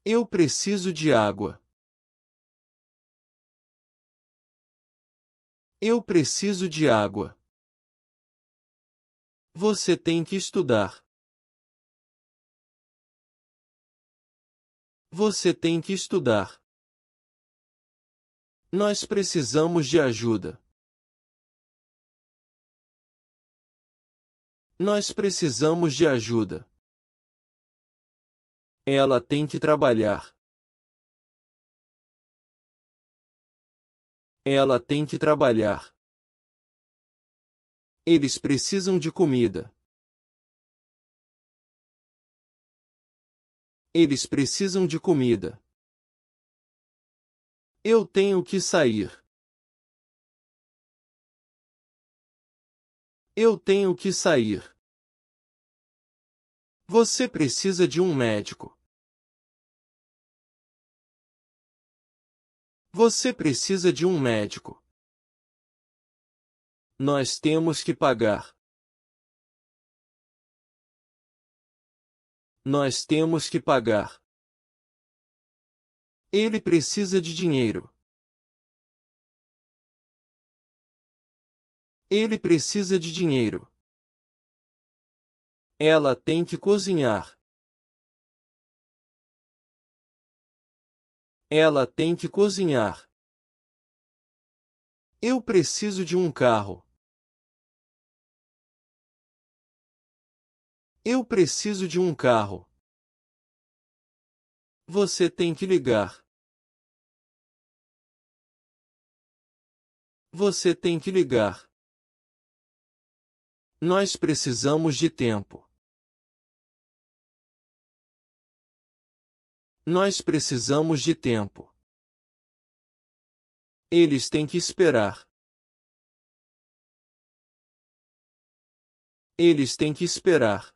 Eu preciso de água. Eu preciso de água. Você tem que estudar. Você tem que estudar. Nós precisamos de ajuda. Nós precisamos de ajuda. Ela tem que trabalhar. Ela tem que trabalhar. Eles precisam de comida. Eles precisam de comida. Eu tenho que sair. Eu tenho que sair. Você precisa de um médico. Você precisa de um médico. Nós temos que pagar. Nós temos que pagar. Ele precisa de dinheiro. Ele precisa de dinheiro. Ela tem que cozinhar. Ela tem que cozinhar. Eu preciso de um carro. Eu preciso de um carro. Você tem que ligar. Você tem que ligar. Nós precisamos de tempo. Nós precisamos de tempo. Eles têm que esperar. Eles têm que esperar.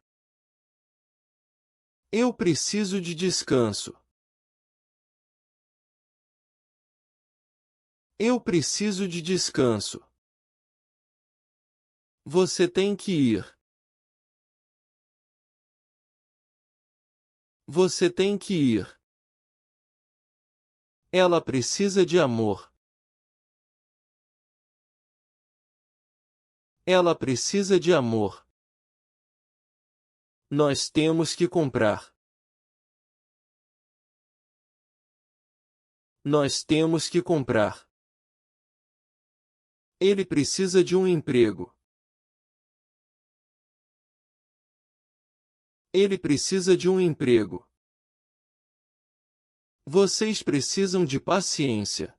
Eu preciso de descanso. Eu preciso de descanso. Você tem que ir. Você tem que ir. Ela precisa de amor. Ela precisa de amor. Nós temos que comprar. Nós temos que comprar. Ele precisa de um emprego. Ele precisa de um emprego. Vocês precisam de paciência.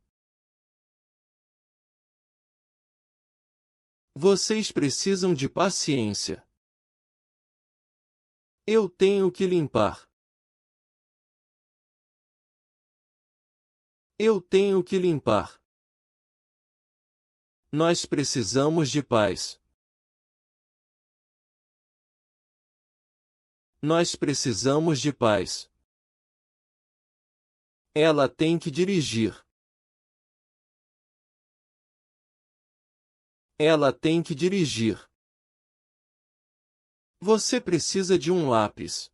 Vocês precisam de paciência. Eu tenho que limpar. Eu tenho que limpar. Nós precisamos de paz. Nós precisamos de paz. Ela tem que dirigir. Ela tem que dirigir. Você precisa de um lápis.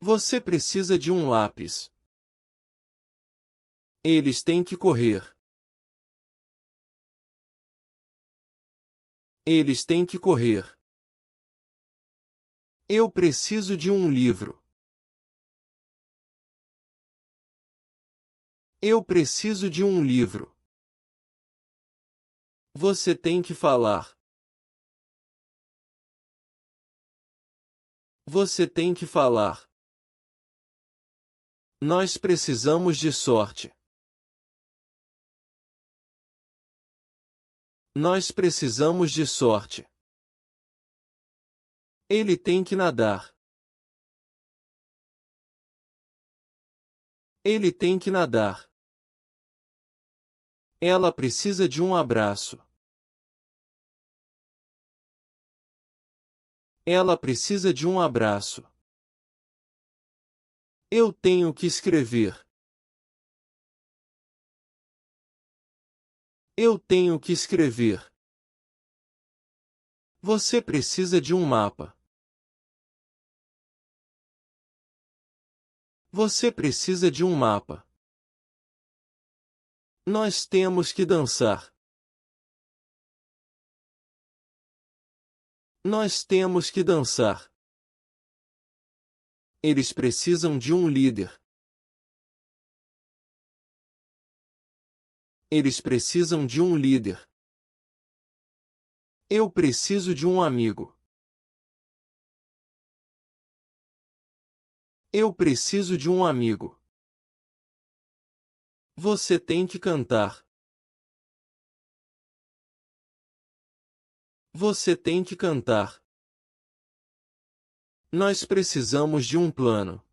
Você precisa de um lápis. Eles têm que correr. Eles têm que correr. Eu preciso de um livro. Eu preciso de um livro. Você tem que falar. Você tem que falar. Nós precisamos de sorte. Nós precisamos de sorte. Ele tem que nadar. Ele tem que nadar. Ela precisa de um abraço. Ela precisa de um abraço. Eu tenho que escrever. Eu tenho que escrever. Você precisa de um mapa. Você precisa de um mapa. Nós temos que dançar. Nós temos que dançar. Eles precisam de um líder. Eles precisam de um líder. Eu preciso de um amigo. Eu preciso de um amigo. Você tem que cantar. Você tem que cantar. Nós precisamos de um plano.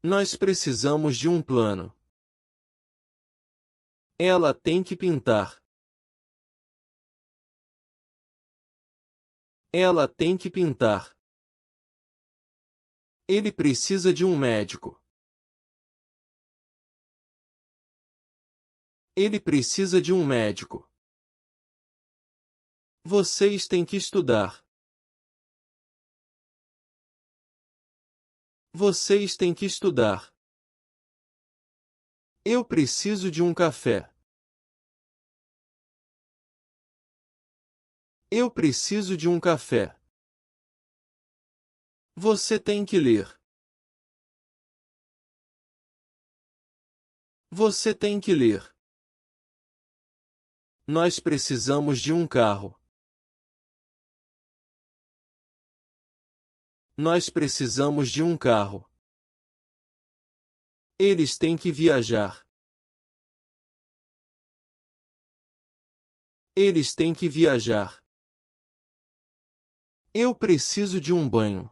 Nós precisamos de um plano. Ela tem que pintar. Ela tem que pintar. Ele precisa de um médico. Ele precisa de um médico. Vocês têm que estudar. Vocês têm que estudar. Eu preciso de um café. Eu preciso de um café. Você tem que ler. Você tem que ler. Nós precisamos de um carro. Nós precisamos de um carro. Eles têm que viajar. Eles têm que viajar. Eu preciso de um banho.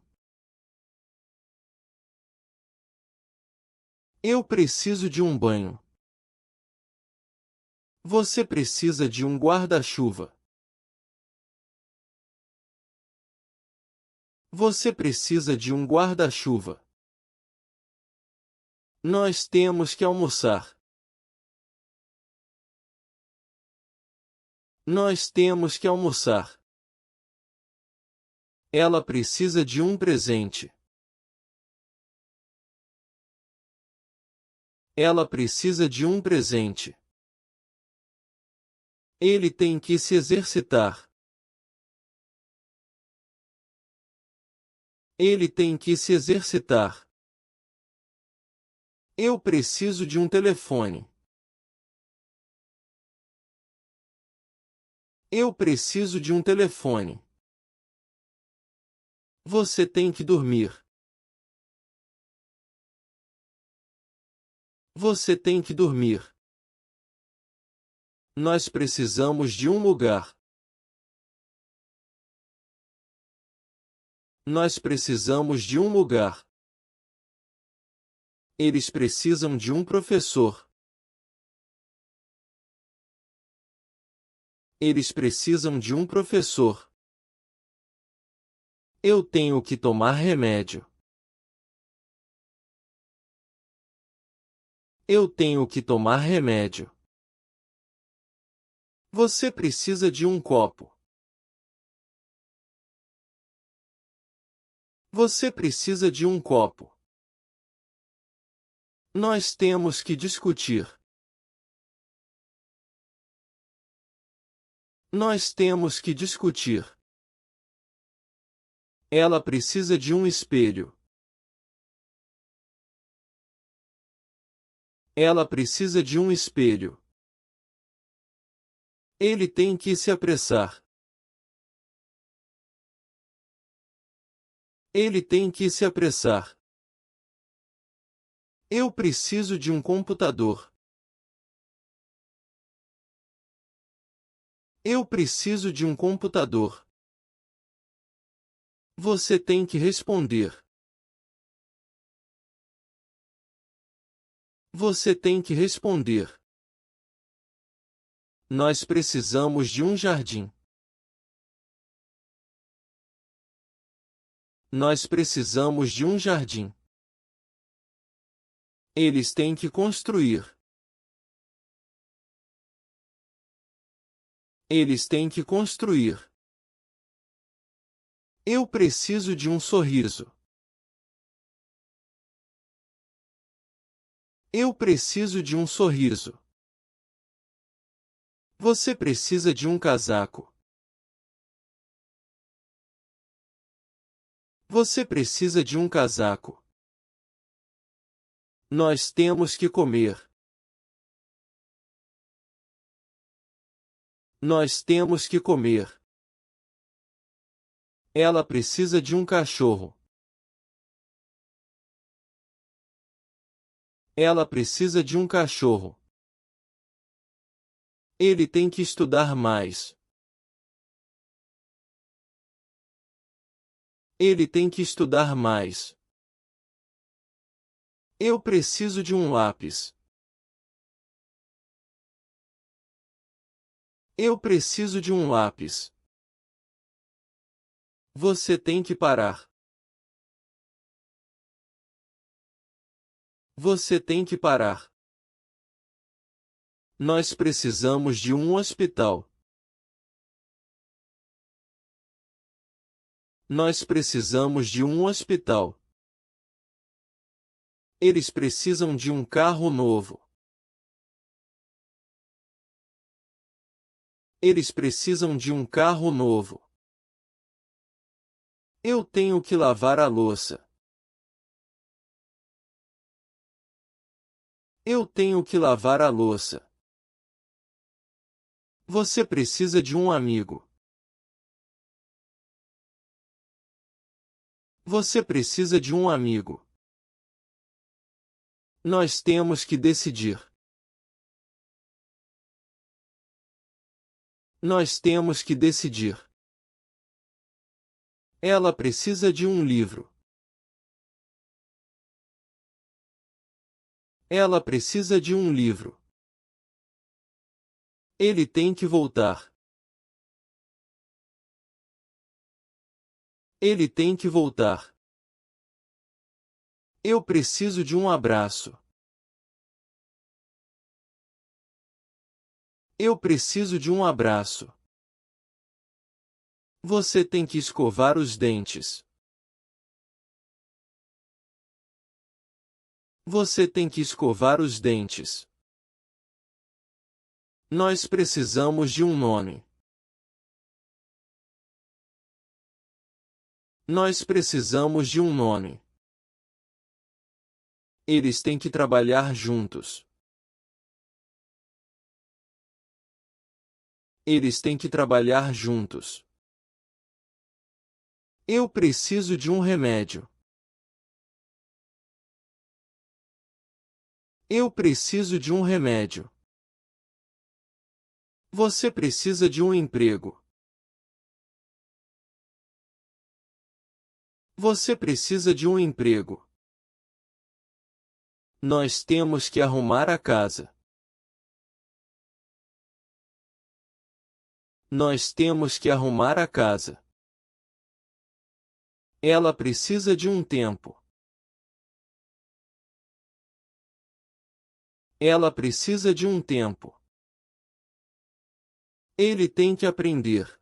Eu preciso de um banho. Você precisa de um guarda-chuva. Você precisa de um guarda-chuva. Nós temos que almoçar. Nós temos que almoçar. Ela precisa de um presente. Ela precisa de um presente. Ele tem que se exercitar. Ele tem que se exercitar. Eu preciso de um telefone. Eu preciso de um telefone. Você tem que dormir. Você tem que dormir. Nós precisamos de um lugar. Nós precisamos de um lugar. Eles precisam de um professor. Eles precisam de um professor. Eu tenho que tomar remédio. Eu tenho que tomar remédio. Você precisa de um copo. Você precisa de um copo. Nós temos que discutir. Nós temos que discutir. Ela precisa de um espelho. Ela precisa de um espelho. Ele tem que se apressar. Ele tem que se apressar. Eu preciso de um computador. Eu preciso de um computador. Você tem que responder. Você tem que responder. Nós precisamos de um jardim. Nós precisamos de um jardim. Eles têm que construir. Eles têm que construir. Eu preciso de um sorriso. Eu preciso de um sorriso. Você precisa de um casaco. Você precisa de um casaco. Nós temos que comer. Nós temos que comer. Ela precisa de um cachorro. Ela precisa de um cachorro. Ele tem que estudar mais. Ele tem que estudar mais. Eu preciso de um lápis. Eu preciso de um lápis. Você tem que parar. Você tem que parar. Nós precisamos de um hospital. Nós precisamos de um hospital. Eles precisam de um carro novo. Eles precisam de um carro novo. Eu tenho que lavar a louça. Eu tenho que lavar a louça. Você precisa de um amigo. Você precisa de um amigo. Nós temos que decidir. Nós temos que decidir. Ela precisa de um livro. Ela precisa de um livro. Ele tem que voltar. Ele tem que voltar. Eu preciso de um abraço. Eu preciso de um abraço. Você tem que escovar os dentes. Você tem que escovar os dentes. Nós precisamos de um nome. Nós precisamos de um nome. Eles têm que trabalhar juntos. Eles têm que trabalhar juntos. Eu preciso de um remédio. Eu preciso de um remédio. Você precisa de um emprego. Você precisa de um emprego. Nós temos que arrumar a casa. Nós temos que arrumar a casa. Ela precisa de um tempo. Ela precisa de um tempo. Ele tem que aprender.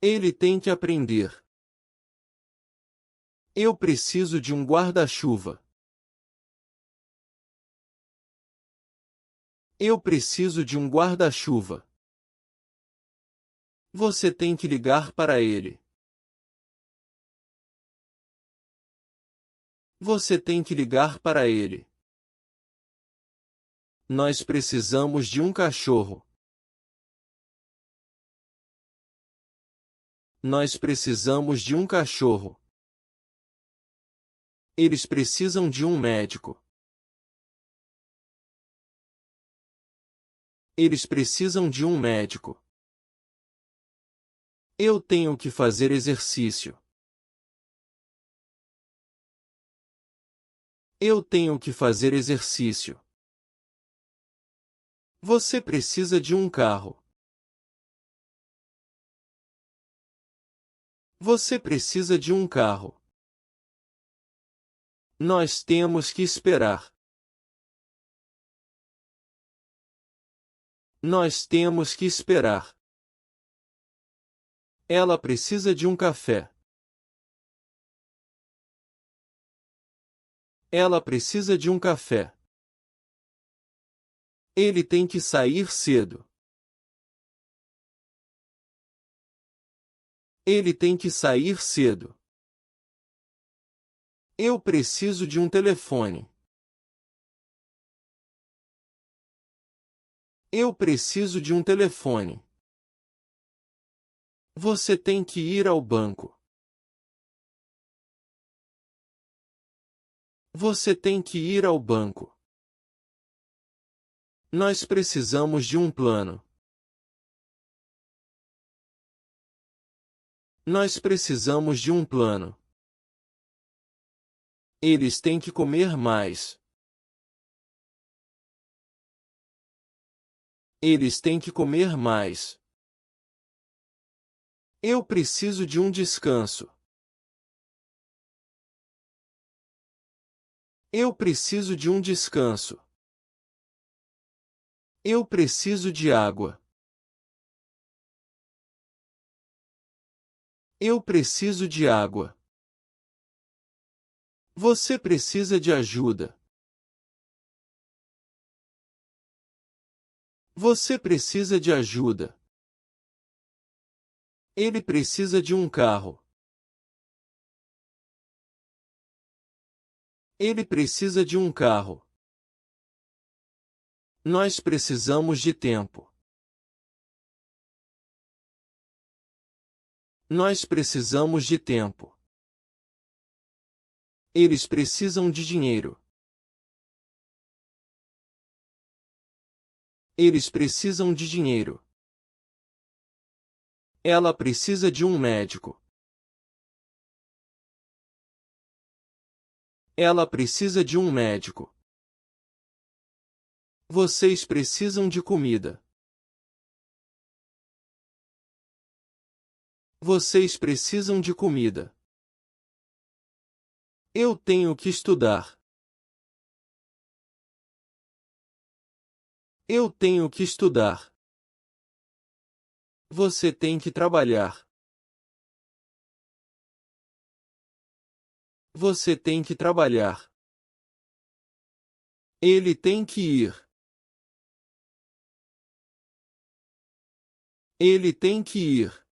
Ele tem que aprender. Eu preciso de um guarda-chuva. Eu preciso de um guarda-chuva. Você tem que ligar para ele. Você tem que ligar para ele. Nós precisamos de um cachorro. Nós precisamos de um cachorro. Eles precisam de um médico. Eles precisam de um médico. Eu tenho que fazer exercício. Eu tenho que fazer exercício. Você precisa de um carro. Você precisa de um carro. Nós temos que esperar. Nós temos que esperar. Ela precisa de um café. Ela precisa de um café. Ele tem que sair cedo. Ele tem que sair cedo. Eu preciso de um telefone. Eu preciso de um telefone. Você tem que ir ao banco. Você tem que ir ao banco. Nós precisamos de um plano. Nós precisamos de um plano. Eles têm que comer mais. Eles têm que comer mais. Eu preciso de um descanso. Eu preciso de um descanso. Eu preciso de água. Eu preciso de água. Você precisa de ajuda. Você precisa de ajuda. Ele precisa de um carro. Ele precisa de um carro. Nós precisamos de tempo. Nós precisamos de tempo. Eles precisam de dinheiro. Eles precisam de dinheiro. Ela precisa de um médico. Ela precisa de um médico. Vocês precisam de comida. Vocês precisam de comida. Eu tenho que estudar. Eu tenho que estudar. Você tem que trabalhar. Você tem que trabalhar. Ele tem que ir. Ele tem que ir.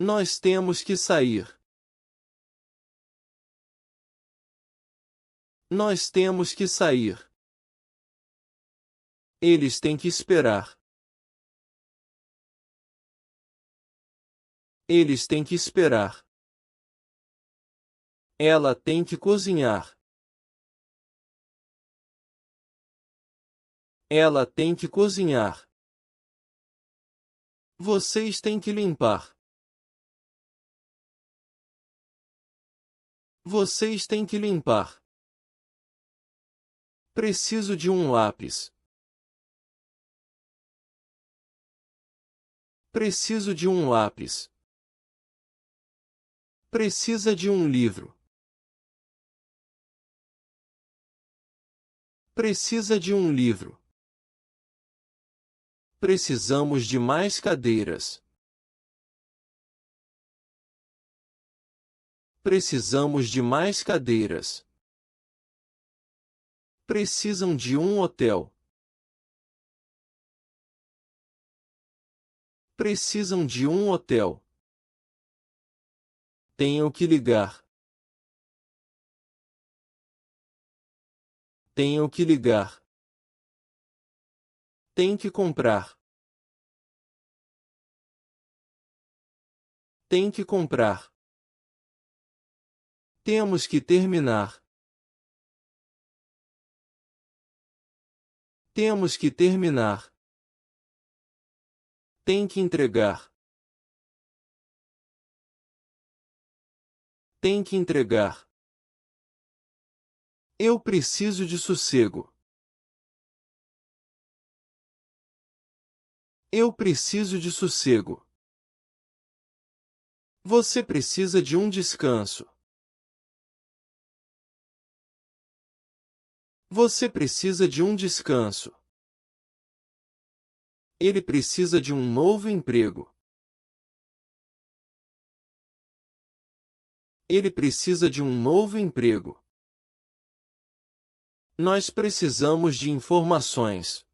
Nós temos que sair. Nós temos que sair. Eles têm que esperar. Eles têm que esperar. Ela tem que cozinhar. Ela tem que cozinhar. Vocês têm que limpar. Vocês têm que limpar. Preciso de um lápis. Preciso de um lápis. Precisa de um livro. Precisa de um livro. Precisamos de mais cadeiras. Precisamos de mais cadeiras. Precisam de um hotel. Precisam de um hotel. Tenho que ligar. Tenho que ligar. Tem que comprar. Tem que comprar. Temos que terminar. Temos que terminar. Tem que entregar. Tem que entregar. Eu preciso de sossego. Eu preciso de sossego. Você precisa de um descanso. Você precisa de um descanso. Ele precisa de um novo emprego. Ele precisa de um novo emprego. Nós precisamos de informações.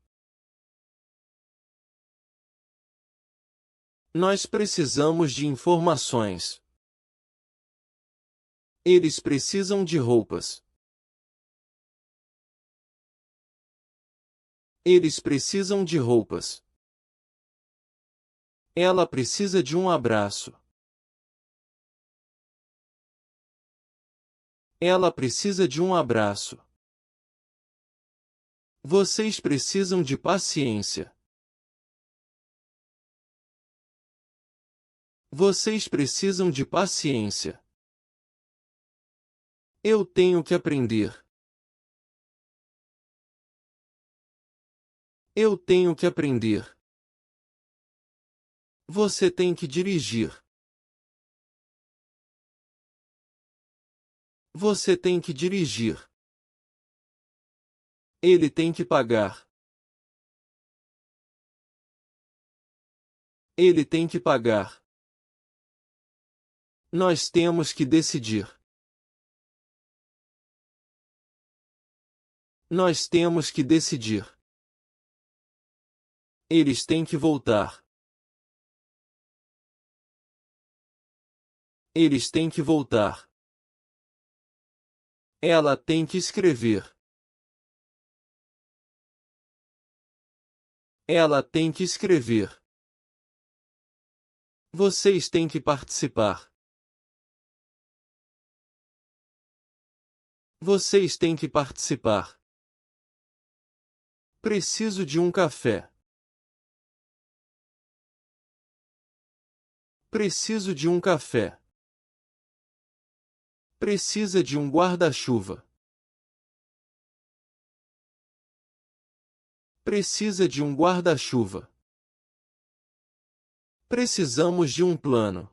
Nós precisamos de informações. Eles precisam de roupas. Eles precisam de roupas. Ela precisa de um abraço. Ela precisa de um abraço. Vocês precisam de paciência. Vocês precisam de paciência. Eu tenho que aprender. Eu tenho que aprender. Você tem que dirigir. Você tem que dirigir. Ele tem que pagar. Ele tem que pagar. Nós temos que decidir. Nós temos que decidir. Eles têm que voltar. Eles têm que voltar. Ela tem que escrever. Ela tem que escrever. Vocês têm que participar. Vocês têm que participar. Preciso de um café. Preciso de um café. Precisa de um guarda-chuva. Precisa de um guarda-chuva. Precisamos de um plano.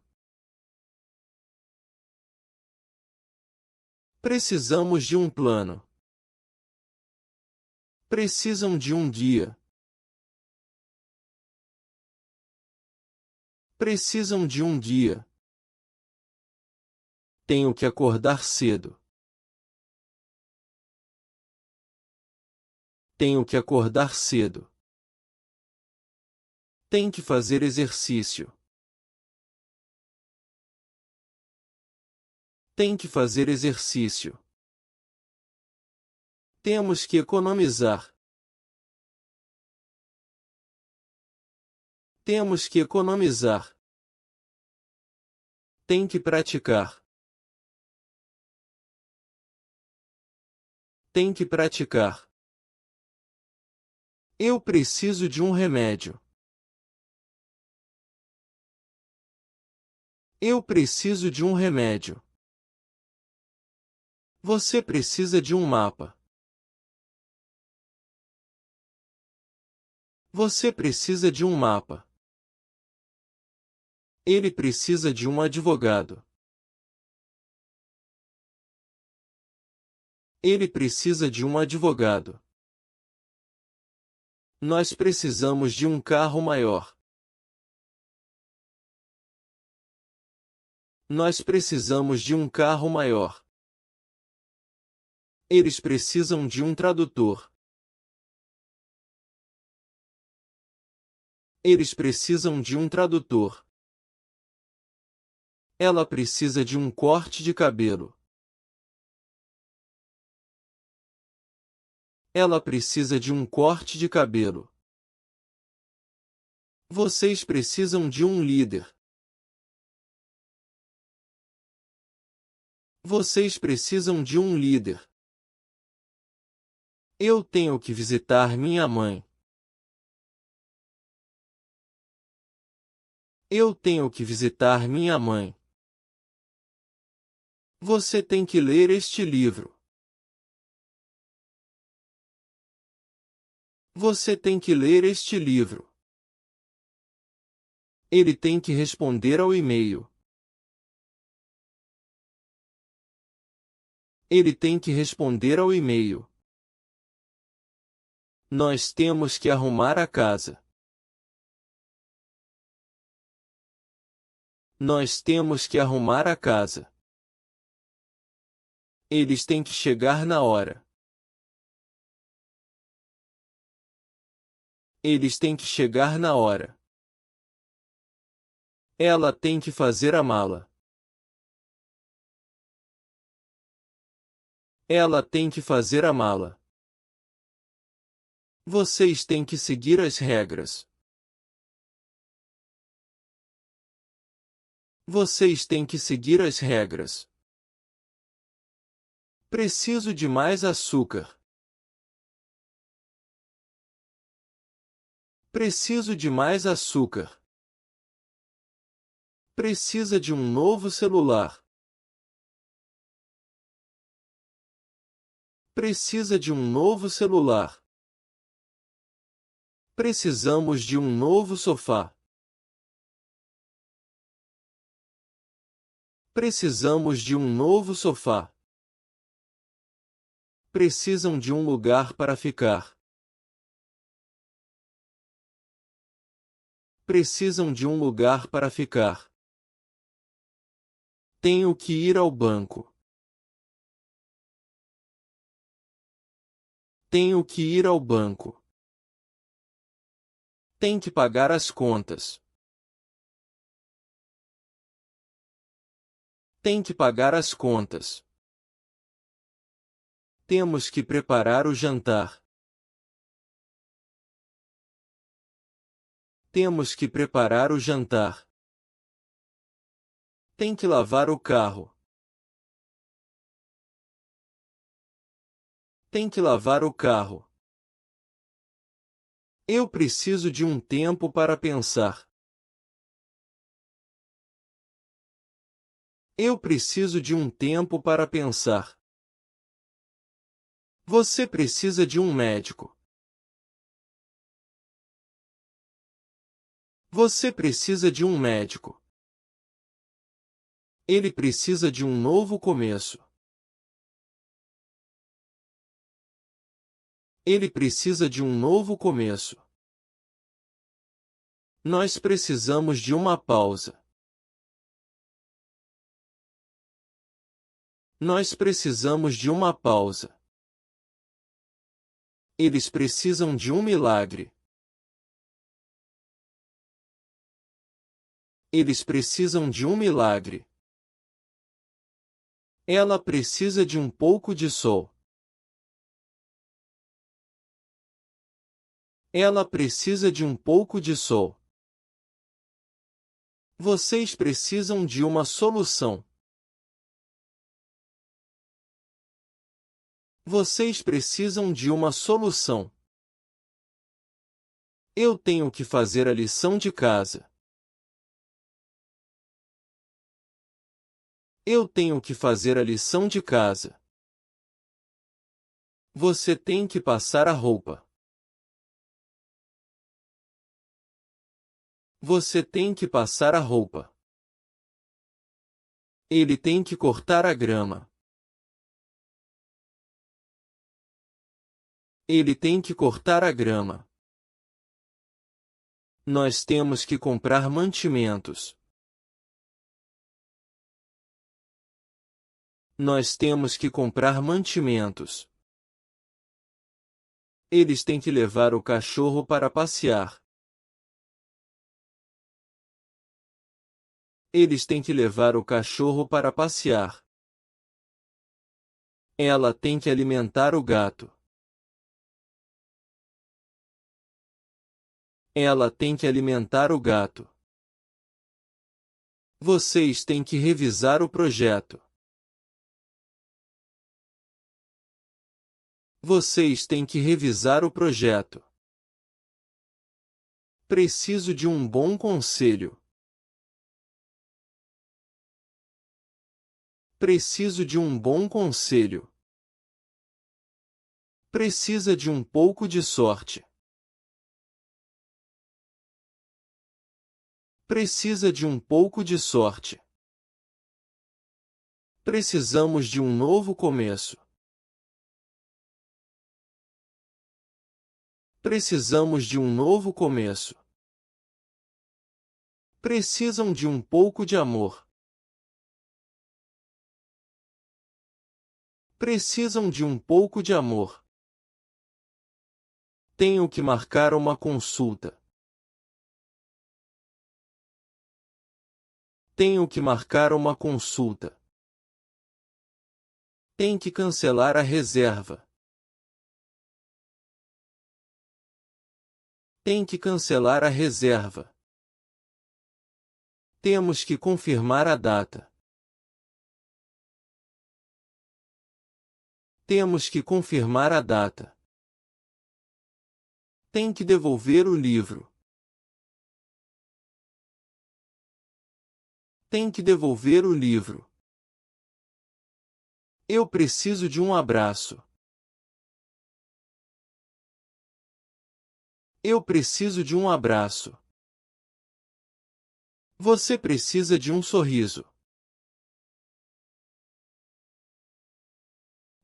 Precisamos de um plano. Precisam de um guia. Precisam de um guia. Tenho que acordar cedo. Tenho que acordar cedo. Tem que fazer exercício. Tem que fazer exercício. Temos que economizar. Temos que economizar. Tem que praticar. Tem que praticar. Eu preciso de um remédio. Eu preciso de um remédio. Você precisa de um mapa. Você precisa de um mapa. Ele precisa de um advogado. Ele precisa de um advogado. Nós precisamos de um carro maior. Nós precisamos de um carro maior. Eles precisam de um tradutor. Eles precisam de um tradutor. Ela precisa de um corte de cabelo. Ela precisa de um corte de cabelo. Vocês precisam de um líder. Vocês precisam de um líder. Eu tenho que visitar minha mãe. Eu tenho que visitar minha mãe. Você tem que ler este livro. Você tem que ler este livro. Ele tem que responder ao e-mail. Ele tem que responder ao e-mail. Nós temos que arrumar a casa. Nós temos que arrumar a casa. Eles têm que chegar na hora. Eles têm que chegar na hora. Ela tem que fazer a mala. Ela tem que fazer a mala. Vocês têm que seguir as regras. Vocês têm que seguir as regras. Preciso de mais açúcar. Preciso de mais açúcar. Precisa de um novo celular. Precisa de um novo celular. Precisamos de um novo sofá. Precisamos de um novo sofá. Precisam de um lugar para ficar. Precisam de um lugar para ficar. Tenho que ir ao banco. Tenho que ir ao banco. Tem que pagar as contas. Tem que pagar as contas. Temos que preparar o jantar. Temos que preparar o jantar. Tem que lavar o carro. Tem que lavar o carro. Eu preciso de um tempo para pensar. Eu preciso de um tempo para pensar. Você precisa de um médico. Você precisa de um médico. Ele precisa de um novo começo. Ele precisa de um novo começo. Nós precisamos de uma pausa. Nós precisamos de uma pausa. Eles precisam de um milagre. Eles precisam de um milagre. Ela precisa de um pouco de sol. Ela precisa de um pouco de sol. Vocês precisam de uma solução. Vocês precisam de uma solução. Eu tenho que fazer a lição de casa. Eu tenho que fazer a lição de casa. Você tem que passar a roupa. Você tem que passar a roupa. Ele tem que cortar a grama. Ele tem que cortar a grama. Nós temos que comprar mantimentos. Nós temos que comprar mantimentos. Eles têm que levar o cachorro para passear. Eles têm que levar o cachorro para passear. Ela tem que alimentar o gato. Ela tem que alimentar o gato. Vocês têm que revisar o projeto. Vocês têm que revisar o projeto. Preciso de um bom conselho. Preciso de um bom conselho. Precisa de um pouco de sorte. Precisa de um pouco de sorte. Precisamos de um novo começo. Precisamos de um novo começo. Precisam de um pouco de amor. Precisam de um pouco de amor. Tenho que marcar uma consulta. Tenho que marcar uma consulta. Tem que cancelar a reserva. Tem que cancelar a reserva. Temos que confirmar a data. Temos que confirmar a data. Tem que devolver o livro. Tem que devolver o livro. Eu preciso de um abraço. Eu preciso de um abraço. Você precisa de um sorriso.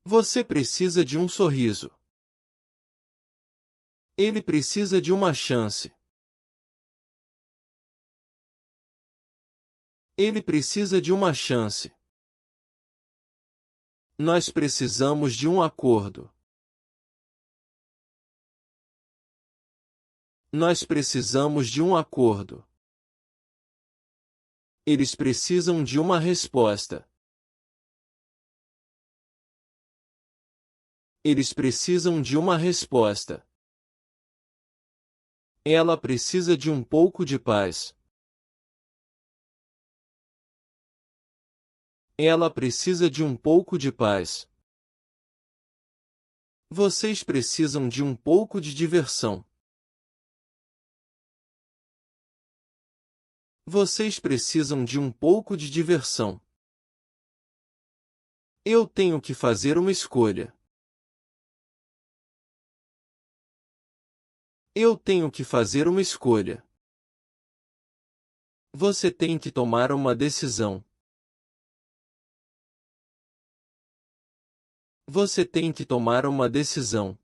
Você precisa de um sorriso. Ele precisa de uma chance. Ele precisa de uma chance. Nós precisamos de um acordo. Nós precisamos de um acordo. Eles precisam de uma resposta. Eles precisam de uma resposta. Ela precisa de um pouco de paz. Ela precisa de um pouco de paz. Vocês precisam de um pouco de diversão. Vocês precisam de um pouco de diversão. Eu tenho que fazer uma escolha. Eu tenho que fazer uma escolha. Você tem que tomar uma decisão. Você tem que tomar uma decisão.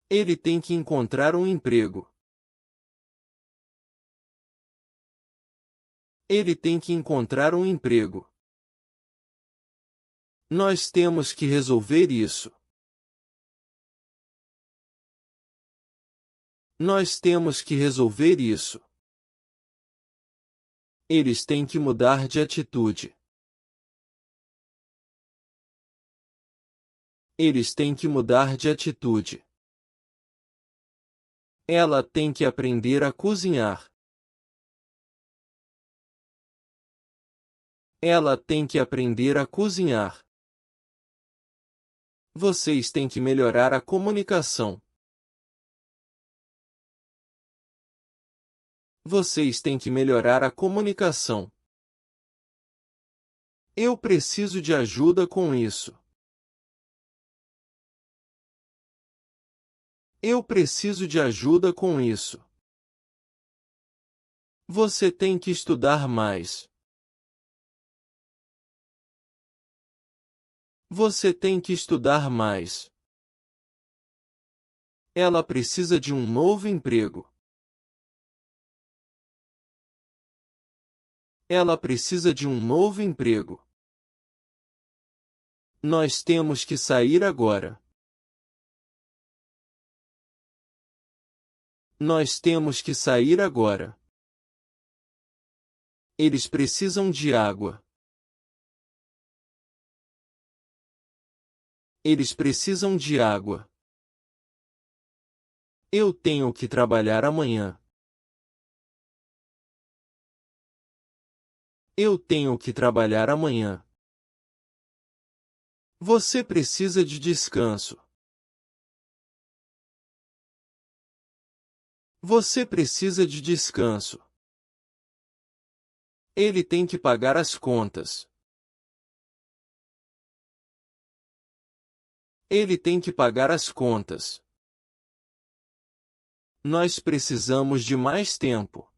Ele tem que encontrar um emprego. Ele tem que encontrar um emprego. Nós temos que resolver isso. Nós temos que resolver isso. Eles têm que mudar de atitude. Eles têm que mudar de atitude. Ela tem que aprender a cozinhar. Ela tem que aprender a cozinhar. Vocês têm que melhorar a comunicação. Vocês têm que melhorar a comunicação. Eu preciso de ajuda com isso. Eu preciso de ajuda com isso. Você tem que estudar mais. Você tem que estudar mais. Ela precisa de um novo emprego. Ela precisa de um novo emprego. Nós temos que sair agora. Nós temos que sair agora. Eles precisam de água. Eles precisam de água. Eu tenho que trabalhar amanhã. Eu tenho que trabalhar amanhã. Você precisa de descanso. Você precisa de descanso. Ele tem que pagar as contas. Ele tem que pagar as contas. Nós precisamos de mais tempo.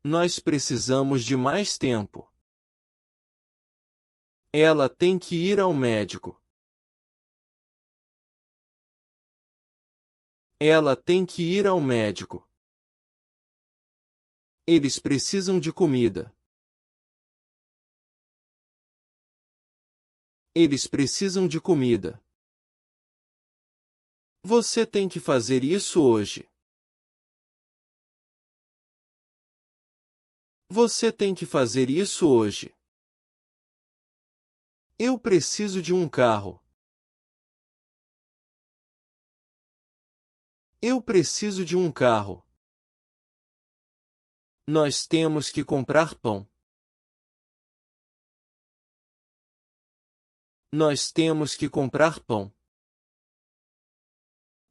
Nós precisamos de mais tempo. Ela tem que ir ao médico. Ela tem que ir ao médico. Eles precisam de comida. Eles precisam de comida. Você tem que fazer isso hoje. Você tem que fazer isso hoje. Eu preciso de um carro. Eu preciso de um carro. Nós temos que comprar pão. Nós temos que comprar pão.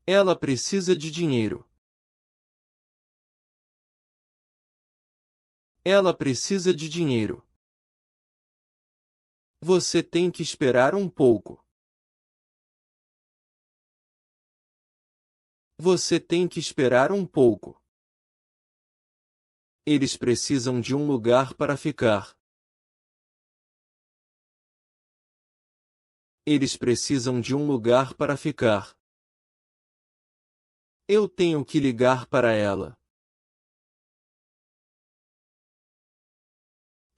Ela precisa de dinheiro. Ela precisa de dinheiro. Você tem que esperar um pouco. Você tem que esperar um pouco. Eles precisam de um lugar para ficar. Eles precisam de um lugar para ficar. Eu tenho que ligar para ela.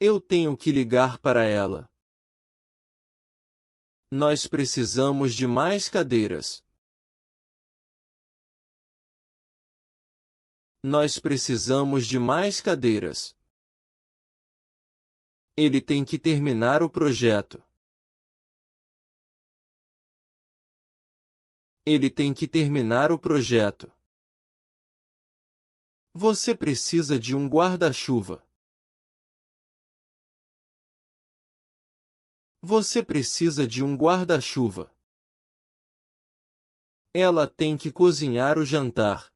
Eu tenho que ligar para ela. Nós precisamos de mais cadeiras. Nós precisamos de mais cadeiras. Ele tem que terminar o projeto. Ele tem que terminar o projeto. Você precisa de um guarda-chuva. Você precisa de um guarda-chuva. Ela tem que cozinhar o jantar.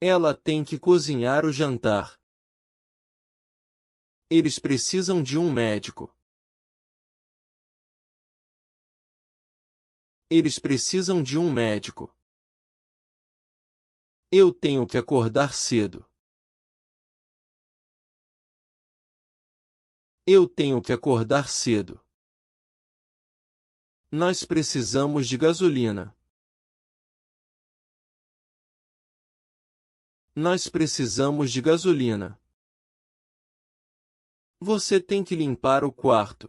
Ela tem que cozinhar o jantar. Eles precisam de um médico. Eles precisam de um médico. Eu tenho que acordar cedo. Eu tenho que acordar cedo. Nós precisamos de gasolina. Nós precisamos de gasolina. Você tem que limpar o quarto.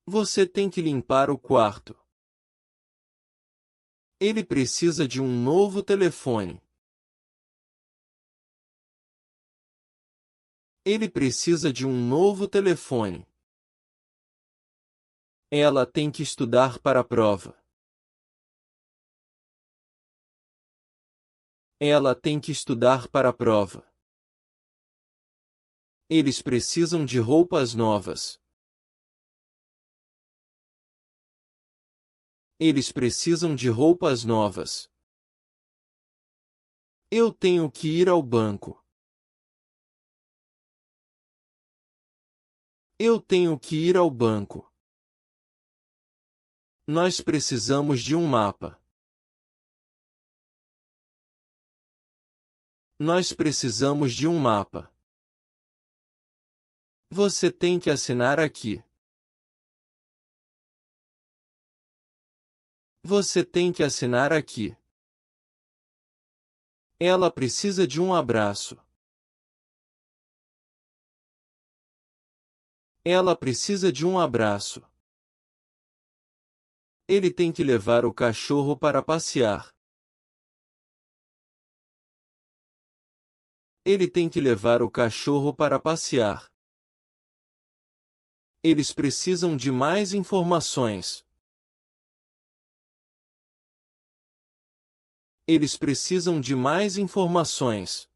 Você tem que limpar o quarto. Ele precisa de um novo telefone. Ele precisa de um novo telefone. Ela tem que estudar para a prova. Ela tem que estudar para a prova. Eles precisam de roupas novas. Eles precisam de roupas novas. Eu tenho que ir ao banco. Eu tenho que ir ao banco. Nós precisamos de um mapa. Nós precisamos de um mapa. Você tem que assinar aqui. Você tem que assinar aqui. Ela precisa de um abraço. Ela precisa de um abraço. Ele tem que levar o cachorro para passear. Ele tem que levar o cachorro para passear. Eles precisam de mais informações. Eles precisam de mais informações.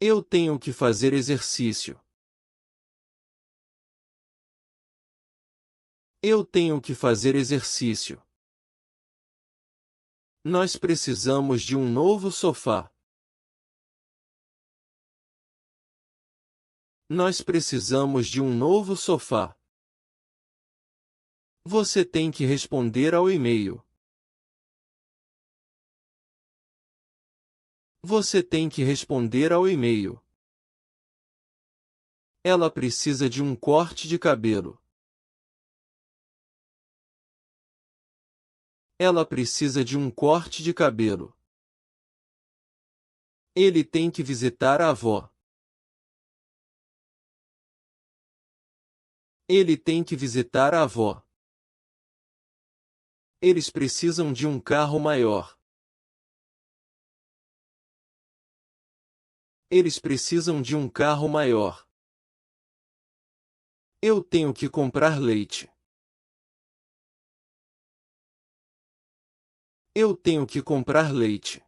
Eu tenho que fazer exercício. Eu tenho que fazer exercício. Nós precisamos de um novo sofá. Nós precisamos de um novo sofá. Você tem que responder ao e-mail. Você tem que responder ao e-mail. Você tem que responder ao e-mail. Você tem que responder ao e-mail. Você tem que responder ao e-mail. Você tem que responder ao e-mail. Você tem que responder ao e-mail. Você tem que responder ao e-mail. Você tem que responder ao e-mail. Você tem que responder ao e-mail. Você tem que responder ao e-mail. Ela precisa de um corte de cabelo. Ela precisa de um corte de cabelo. Ele tem que visitar a avó. Ele tem que visitar a avó. Eles precisam de um carro maior. Eles precisam de um carro maior. Eu tenho que comprar leite. Eu tenho que comprar leite.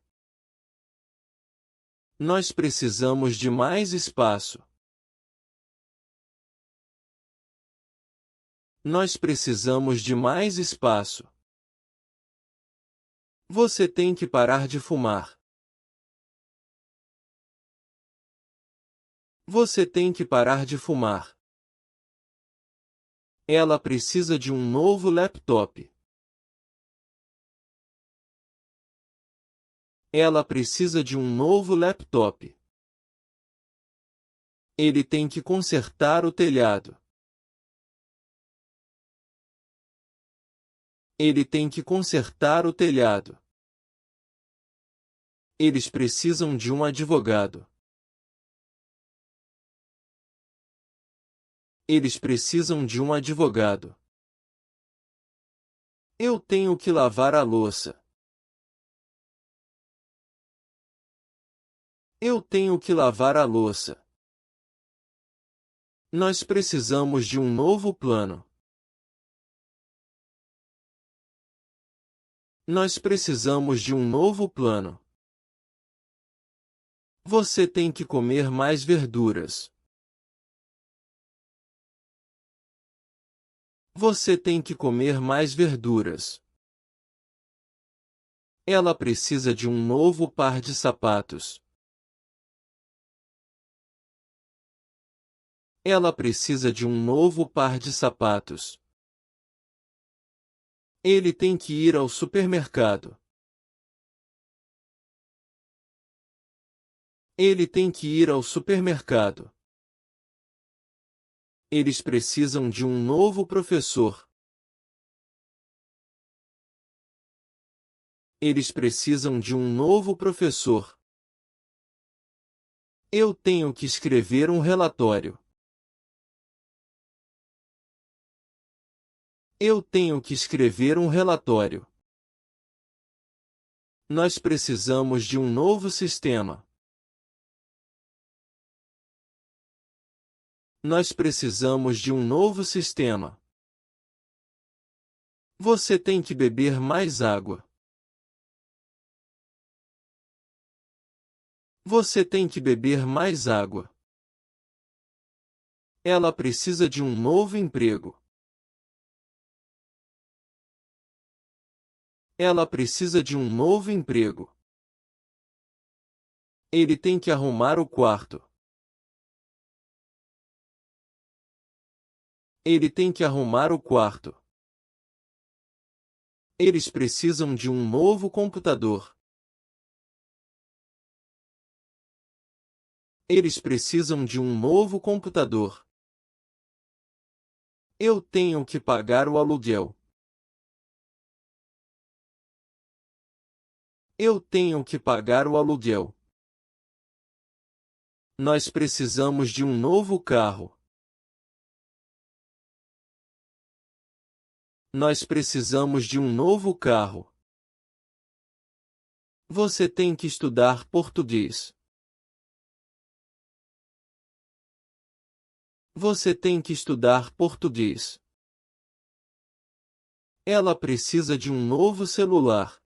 Nós precisamos de mais espaço. Nós precisamos de mais espaço. Você tem que parar de fumar. Você tem que parar de fumar. Ela precisa de um novo laptop. Ela precisa de um novo laptop. Ele tem que consertar o telhado. Ele tem que consertar o telhado. Eles precisam de um advogado. Eles precisam de um advogado. Eu tenho que lavar a louça. Eu tenho que lavar a louça. Nós precisamos de um novo plano. Nós precisamos de um novo plano. Você tem que comer mais verduras. Você tem que comer mais verduras. Ela precisa de um novo par de sapatos. Ela precisa de um novo par de sapatos. Ele tem que ir ao supermercado. Ele tem que ir ao supermercado. Eles precisam de um novo professor. Eles precisam de um novo professor. Eu tenho que escrever um relatório. Eu tenho que escrever um relatório. Nós precisamos de um novo sistema. Nós precisamos de um novo sistema. Você tem que beber mais água. Você tem que beber mais água. Ela precisa de um novo emprego. Ela precisa de um novo emprego. Ele tem que arrumar o quarto. Ele tem que arrumar o quarto. Eles precisam de um novo computador. Eles precisam de um novo computador. Eu tenho que pagar o aluguel. Eu tenho que pagar o aluguel. Nós precisamos de um novo carro. Nós precisamos de um novo carro. Você tem que estudar português. Você tem que estudar português. Ela precisa de um novo celular.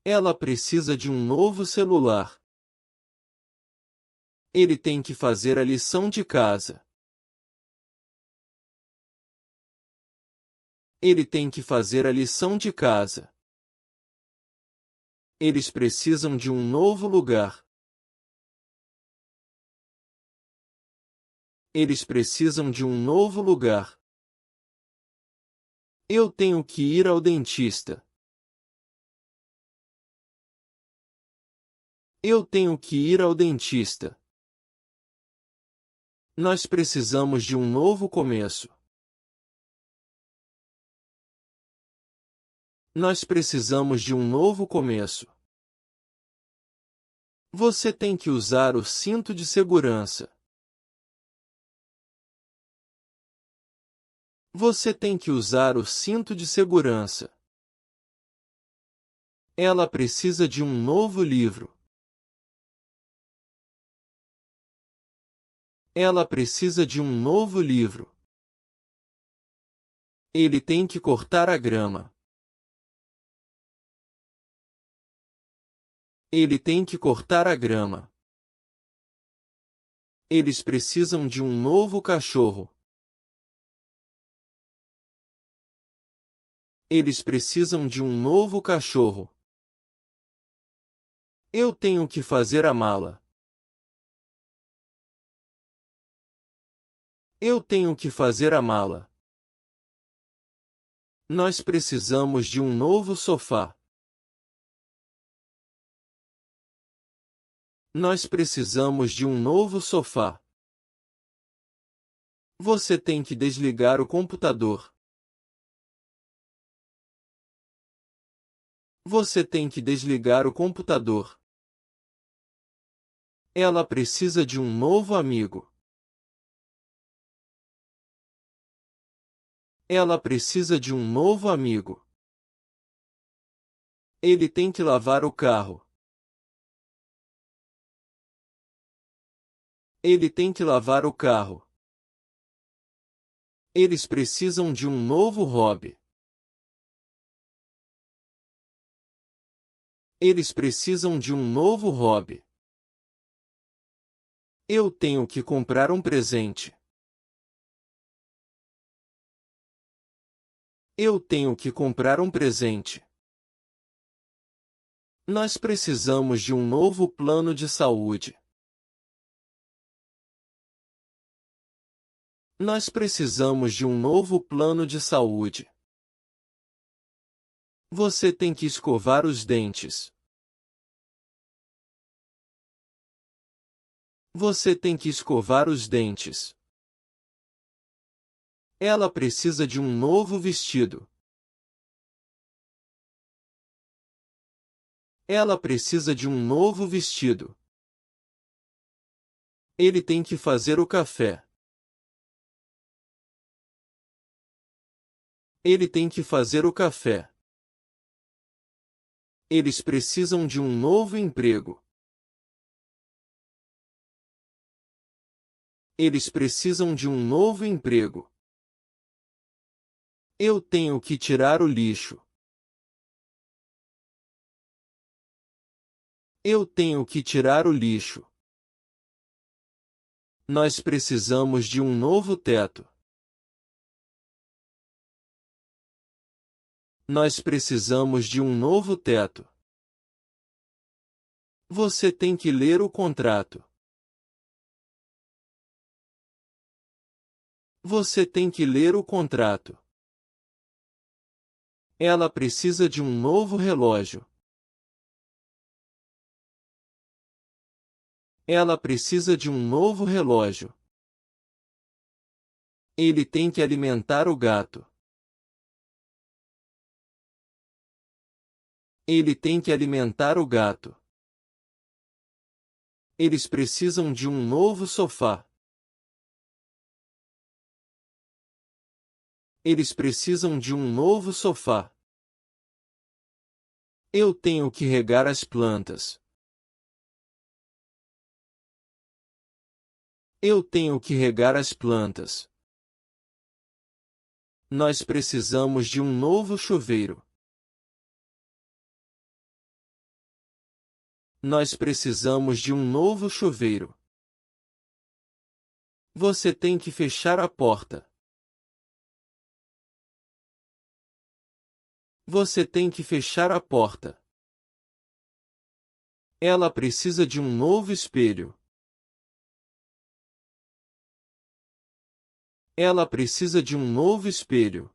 Ela precisa de um novo celular. Ele tem que fazer a lição de casa. Ele tem que fazer a lição de casa. Eles precisam de um novo lugar. Eles precisam de um novo lugar. Eu tenho que ir ao dentista. Eu tenho que ir ao dentista. Nós precisamos de um novo começo. Nós precisamos de um novo começo. Você tem que usar o cinto de segurança. Você tem que usar o cinto de segurança. Ela precisa de um novo livro. Ela precisa de um novo livro. Ele tem que cortar a grama. Ele tem que cortar a grama. Eles precisam de um novo cachorro. Eles precisam de um novo cachorro. Eu tenho que fazer a mala. Eu tenho que fazer a mala. Nós precisamos de um novo sofá. Nós precisamos de um novo sofá. Você tem que desligar o computador. Você tem que desligar o computador. Ela precisa de um novo amigo. Ela precisa de um novo amigo. Ele tem que lavar o carro. Ele tem que lavar o carro. Eles precisam de um novo hobby. Eles precisam de um novo hobby. Eu tenho que comprar um presente. Eu tenho que comprar um presente. Nós precisamos de um novo plano de saúde. Nós precisamos de um novo plano de saúde. Você tem que escovar os dentes. Você tem que escovar os dentes. Ela precisa de um novo vestido. Ela precisa de um novo vestido. Ele tem que fazer o café. Ele tem que fazer o café. Eles precisam de um novo emprego. Eles precisam de um novo emprego. Eu tenho que tirar o lixo. Eu tenho que tirar o lixo. Nós precisamos de um novo teto. Nós precisamos de um novo teto. Você tem que ler o contrato. Você tem que ler o contrato. Ela precisa de um novo relógio. Ela precisa de um novo relógio. Ele tem que alimentar o gato. Ele tem que alimentar o gato. Eles precisam de um novo sofá. Eles precisam de um novo sofá. Eu tenho que regar as plantas. Eu tenho que regar as plantas. Nós precisamos de um novo chuveiro. Nós precisamos de um novo chuveiro. Você tem que fechar a porta. Você tem que fechar a porta. Ela precisa de um novo espelho. Ela precisa de um novo espelho.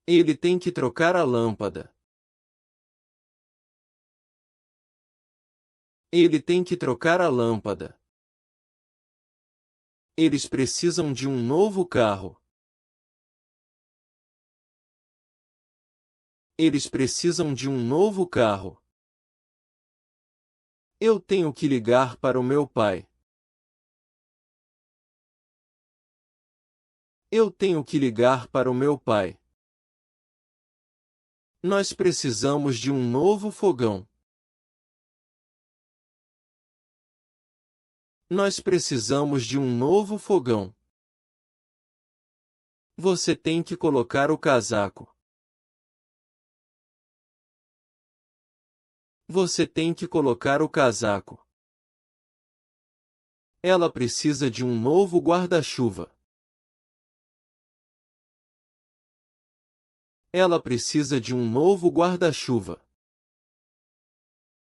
Ele tem que trocar a lâmpada. Ele tem que trocar a lâmpada. Eles precisam de um novo carro. Eles precisam de um novo carro. Eu tenho que ligar para o meu pai. Eu tenho que ligar para o meu pai. Nós precisamos de um novo fogão. Nós precisamos de um novo fogão. Você tem que colocar o casaco. Você tem que colocar o casaco. Ela precisa de um novo guarda-chuva. Ela precisa de um novo guarda-chuva.